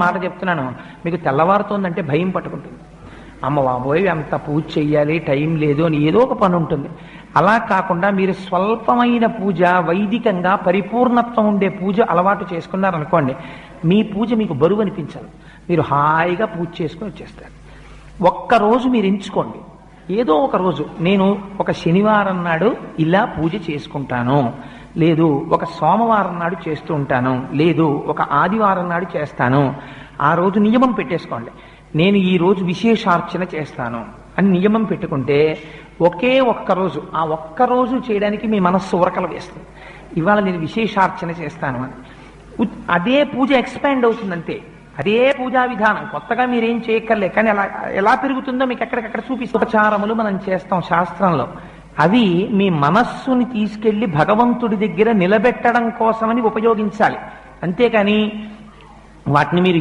మాట చెప్తున్నాను, మీకు తెల్లవారుతోందంటే భయం పట్టుకుంటుంది. అమ్మ బాబోయ్ అంత పూజ చెయ్యాలి, టైం లేదు అని ఏదో ఒక పని ఉంటుంది. అలా కాకుండా మీరు స్వల్పమైన పూజ, వైదికంగా పరిపూర్ణత్వం ఉండే పూజ అలవాటు చేసుకున్నారనుకోండి, మీ పూజ మీకు బరువు అనిపించాలి. మీరు హాయిగా పూజ చేసుకుని వచ్చేస్తారు. ఒక్కరోజు మీరు ఎంచుకోండి, ఏదో ఒక రోజు నేను ఒక శనివారం నాడు ఇలా పూజ చేసుకుంటాను, లేదు ఒక సోమవారం నాడు చేస్తూ ఉంటాను, లేదు ఒక ఆదివారం నాడు చేస్తాను. ఆ రోజు నియమం పెట్టేసుకోండి, నేను ఈ రోజు విశేషార్చన చేస్తాను అని నియమం పెట్టుకుంటే ఒకే ఒక్కరోజు, ఆ ఒక్కరోజు చేయడానికి మీ మనస్సు ఉరకలు వేస్తుంది. ఇవాళ నేను విశేషార్చన చేస్తాను అని అదే పూజ ఎక్స్పాండ్ అవుతుందంతే. అదే పూజా విధానం, కొత్తగా మీరేం చేయక్కర్లే. కానీ అలా ఎలా పెరుగుతుందో మీకు ఎక్కడికక్కడ చూపిస్తూ ఉపచారములు మనం చేస్తాం శాస్త్రంలో. అవి మీ మనస్సుని తీసుకెళ్లి భగవంతుడి దగ్గర నిలబెట్టడం కోసమని ఉపయోగించాలి. అంతేకాని వాటిని మీరు